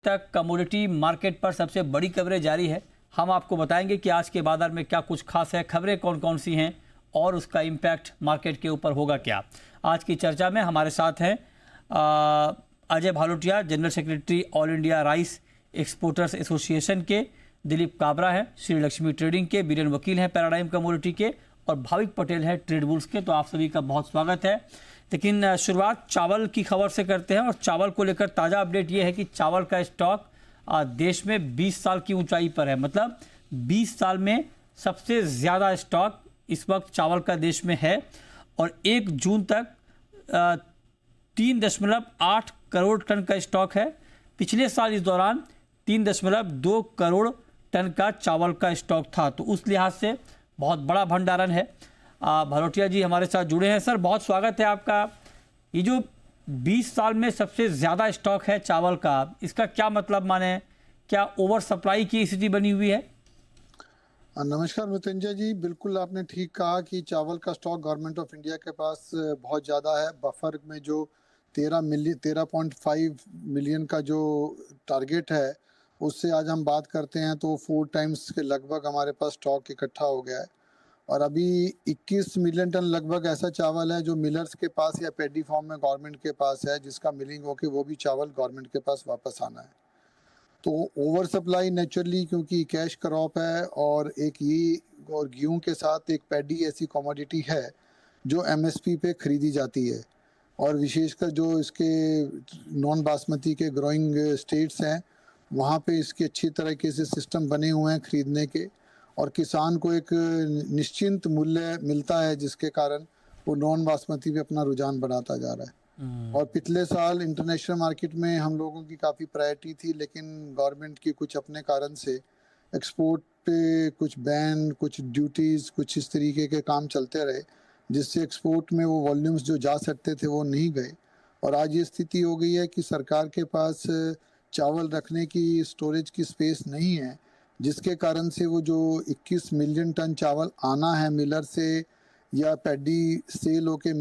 तक commodity market पर सबसे बड़ी खबरें जारी है। हम आपको बताएंगे कि आज के बाजार में क्या कुछ खास है, खबरें कौन कौन सी हैं और उसका इम्पैक्ट मार्केट के ऊपर होगा क्या। आज की चर्चा में हमारे साथ हैं Ajay Bhalutiya, general secretary all India rice exporters association के, दिलीप काबरा है श्री लक्ष्मी ट्रेडिंग के, बीरेन वकील हैं पैराडाइम कमोडिटी के और भाविक पटेल है ट्रेड बुल्स के। तो आप सभी का बहुत स्वागत है। लेकिन शुरुआत चावल की खबर से करते हैं और चावल को लेकर ताज़ा अपडेट ये है कि चावल का स्टॉक देश में 20 साल की ऊंचाई पर है। मतलब 20 साल में सबसे ज़्यादा स्टॉक इस वक्त चावल का देश में है और 1 जून तक 3.8 करोड़ टन का स्टॉक है। पिछले साल इस दौरान 3.2 करोड़ टन का चावल का स्टॉक था, तो उस लिहाज से बहुत बड़ा भंडारण है। भालोटिया जी हमारे साथ जुड़े हैं। सर बहुत स्वागत है आपका। ये जो 20 साल में सबसे ज़्यादा स्टॉक है चावल का, इसका क्या मतलब माने, क्या ओवर सप्लाई की स्थिति बनी हुई है? नमस्कार मृत्युंजय जी, बिल्कुल आपने ठीक कहा कि चावल का स्टॉक गवर्नमेंट ऑफ इंडिया के पास बहुत ज़्यादा है। बफर में जो 13.5 मिलियन का जो टारगेट है, उससे आज हम बात करते हैं तो 4 टाइम्स के लगभग हमारे पास स्टॉक इकट्ठा हो गया है। और अभी 21 मिलियन टन लगभग ऐसा चावल है जो मिलर्स के पास या पैडी फॉर्म में गवर्नमेंट के पास है, जिसका मिलिंग होके वो भी चावल गवर्नमेंट के पास वापस आना है। तो ओवर सप्लाई नेचुरली, क्योंकि कैश क्रॉप है और एक ये और गेहूं के साथ एक पैडी ऐसी कमोडिटी है जो एमएसपी पे खरीदी जाती है। और विशेषकर जो इसके नॉन बासमती के ग्रोइंग स्टेट्स हैं, वहाँ पे इसके अच्छी तरीके से सिस्टम बने हुए हैं खरीदने के, और किसान को एक निश्चिंत मूल्य मिलता है, जिसके कारण वो नॉन बासमती पे अपना रुझान बढ़ाता जा रहा है। और पिछले साल इंटरनेशनल मार्केट में हम लोगों की काफ़ी प्रायोरिटी थी, लेकिन गवर्नमेंट की कुछ अपने कारण से एक्सपोर्ट पे कुछ बैन, कुछ ड्यूटीज़, कुछ इस तरीके के काम चलते रहे, जिससे एक्सपोर्ट में वो वॉल्यूम्स जो जा सकते थे वो नहीं गए। और आज ये स्थिति हो गई है कि सरकार के पास चावल रखने की स्टोरेज की स्पेस नहीं है, जिसके कारण से वो जो 21 मिलियन टन चावल आना है मिलर से या पैडी सेल होके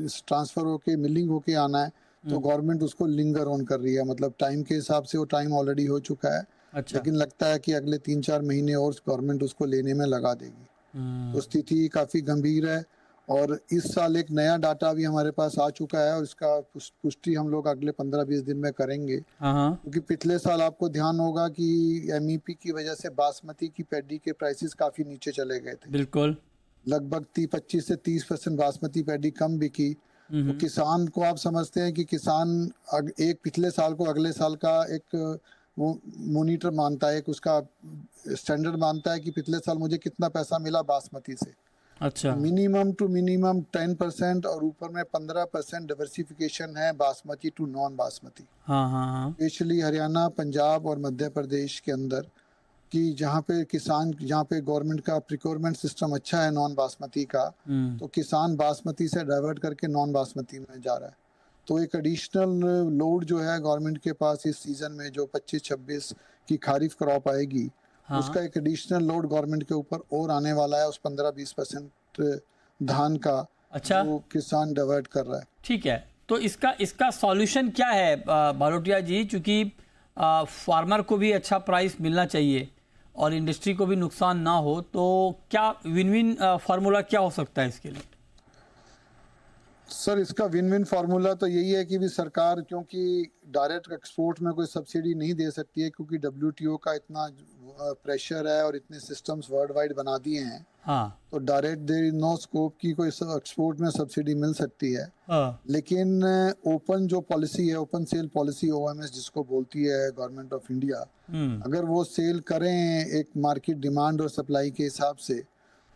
ट्रांसफ़र होके मिलिंग होके आना है, तो गवर्नमेंट उसको लिंगर ऑन कर रही है। मतलब टाइम के हिसाब से वो टाइम ऑलरेडी हो चुका है। अच्छा। लेकिन लगता है कि अगले 3-4 महीने और गवर्नमेंट उसको लेने में लगा देगी। तो स्थिति काफ़ी गंभीर है। और इस साल एक नया डाटा भी हमारे पास आ चुका है और इसका पुष्टि हम लोग अगले 15-20 दिन में करेंगे। हाँ। क्योंकि पिछले साल आपको ध्यान होगा कि एमईपी की वजह से बासमती की पैडी के प्राइसेस काफ़ी नीचे चले गए थे। बिल्कुल। लगभग 25 से 30% बासमती पैडी कम बिकी। तो किसान को आप समझते हैं कि किसान एक पिछले साल को अगले साल का एक वो मोनीटर मानता है, एक उसका स्टैंडर्ड मानता है कि पिछले साल मुझे कितना पैसा मिला बासमती से। अच्छा। मिनिमम टू मिनिमम 10% और ऊपर में 15% डाइवर्सिफिकेशन है बासमती टू नॉन बासमती। हाँ। स्पेशली हरियाणा, पंजाब और मध्य प्रदेश के अंदर, कि जहाँ पे किसान, जहाँ पे गवर्नमेंट का प्रिक्योरमेंट सिस्टम अच्छा है नॉन बासमती का, तो किसान बासमती से डाइवर्ट करके नॉन बासमती में जा रहा है। तो एक एडिशनल लोड जो है गवर्नमेंट के पास इस सीज़न में, जो 25-26 की खारिफ क्रॉप आएगी, उसका एक एडिशनल लोड गवर्नमेंट के ऊपर और आने वाला है, उस 15-20% धान का। अच्छा, जो किसान डाइवर्ट कर रहा है। ठीक है। तो इसका सॉल्यूशन क्या है भालोटिया जी? क्योंकि फार्मर को भी अच्छा प्राइस मिलना चाहिए और इंडस्ट्री को भी नुकसान ना हो, तो क्या विन विन फार्मूला क्या हो सकता है इसके लिए? सर, इसका विन विन फार्मूला तो यही है कि भी सरकार, क्योंकि डायरेक्ट एक्सपोर्ट में कोई सब्सिडी नहीं दे सकती है, क्योंकि डब्ल्यूटीओ का इतना प्रेशर है और इतने सिस्टम्स वर्ल्ड वाइड बना दिए हैं। हाँ। तो direct there is no scope की कोई एक्सपोर्ट में सब्सिडी मिल सकती है। हाँ। लेकिन ओपन जो पॉलिसी है, ओपन सेल पॉलिसी, ओएमएस जिसको बोलती है गवर्नमेंट ऑफ इंडिया, अगर वो सेल करें एक मार्केट डिमांड और सप्लाई के हिसाब से,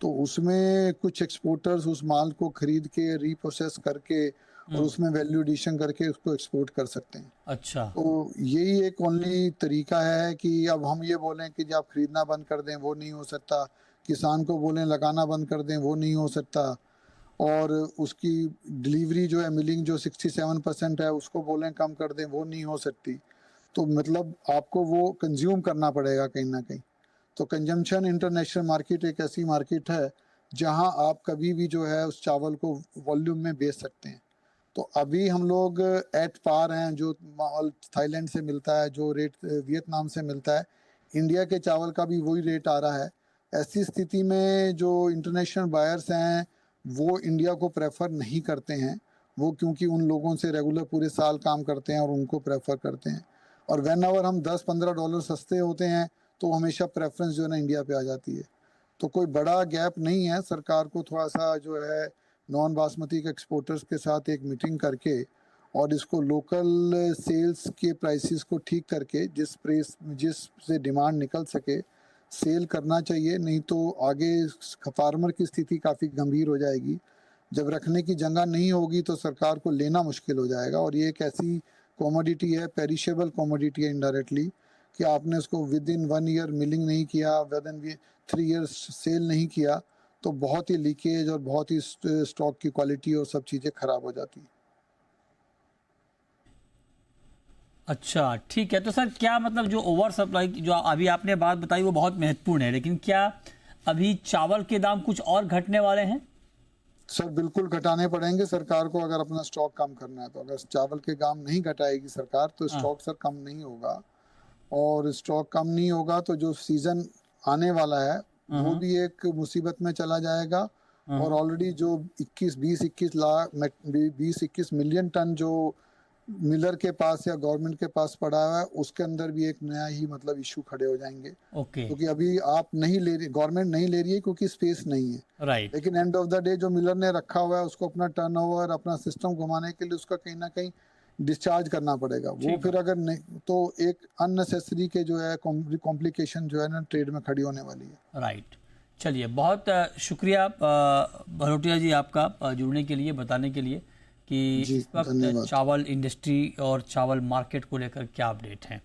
तो उसमें कुछ एक्सपोर्टर्स उस माल को खरीद के रीप्रोसेस करके और उसमें वैल्यू एडिशन करके उसको एक्सपोर्ट कर सकते हैं। अच्छा। तो यही एक ओनली तरीका है कि अब हम ये बोलें कि जब आप खरीदना बंद कर दें, वो नहीं हो सकता। किसान को बोलें लगाना बंद कर दें, वो नहीं हो सकता। और उसकी डिलीवरी जो है, मिलिंग जो 67% है, उसको बोलें कम कर दें, वो नहीं हो सकती। तो मतलब आपको वो कंज्यूम करना पड़ेगा कहीं ना कहीं। तो कंजम्पशन इंटरनेशनल मार्केट एक ऐसी मार्केट है जहां आप कभी भी जो है उस चावल को वॉल्यूम में बेच सकते हैं। तो अभी हम लोग एट पार हैं, जो माल थाईलैंड से मिलता है, जो रेट वियतनाम से मिलता है, इंडिया के चावल का भी वही रेट आ रहा है। ऐसी स्थिति में जो इंटरनेशनल बायर्स हैं वो इंडिया को प्रेफर नहीं करते हैं, वो क्योंकि उन लोगों से रेगुलर पूरे साल काम करते हैं और उनको प्रेफर करते हैं। और वेन आवर हम 10-15 डॉलर सस्ते होते हैं तो हमेशा प्रेफरेंस जो है ना इंडिया पे आ जाती है। तो कोई बड़ा गैप नहीं है, सरकार को थोड़ा सा जो है नॉन बासमती के एक्सपोर्टर्स के साथ एक मीटिंग करके और इसको लोकल सेल्स के प्राइसेस को ठीक करके जिस से डिमांड निकल सके सेल करना चाहिए, नहीं तो आगे फार्मर की स्थिति काफ़ी गंभीर हो जाएगी। जब रखने की जगह नहीं होगी तो सरकार को लेना मुश्किल हो जाएगा। और ये एक ऐसी कॉमोडिटी है, पेरिशेबल कॉमोडिटी है इनडायरेक्टली, कि आपने उसको विद इन 1 ईयर मिलिंग नहीं किया, विद इन 3 ईयर्स सेल नहीं किया, तो बहुत ही लीकेज और बहुत ही स्टॉक की क्वालिटी और सब चीज़ें खराब हो जाती है। अच्छा, ठीक है। तो सर क्या मतलब जो ओवर सप्लाई जो अभी आपने बात बताई वो बहुत महत्वपूर्ण है, लेकिन क्या अभी चावल के दाम कुछ और घटने वाले हैं? सर बिल्कुल घटाने पड़ेंगे सरकार को, अगर अपना स्टॉक कम करना है तो। अगर चावल के दाम नहीं घटाएगी सरकार तो हाँ। स्टॉक सर कम नहीं होगा, और स्टॉक कम नहीं होगा तो जो सीजन आने वाला है वो भी एक मुसीबत में चला जाएगा। और ऑलरेडी जो 20-21 मिलियन टन जो मिलर के पास या गवर्नमेंट के पास पड़ा हुआ है, उसके अंदर भी एक नया ही मतलब इशू खड़े हो जाएंगे। ओके, क्योंकि अभी आप नहीं ले रही, गवर्नमेंट नहीं ले रही है क्योंकि स्पेस नहीं है, राइट। लेकिन एंड ऑफ द डे जो मिलर ने रखा हुआ है उसको अपना टर्नओवर, अपना सिस्टम घुमाने के लिए उसका कहीं ना कहीं डिस्चार्ज करना पड़ेगा। वो फिर अगर नहीं तो एक अननेसेसरी के जो है कॉम्प्लिकेशन जो है ना ट्रेड में खड़ी होने वाली है। राइट। चलिए, बहुत शुक्रिया भरोटिया जी आपका जुड़ने के लिए, बताने के लिए कि जी, इस वक्त धन्यवाद। चावल इंडस्ट्री और चावल मार्केट को लेकर क्या अपडेट हैं।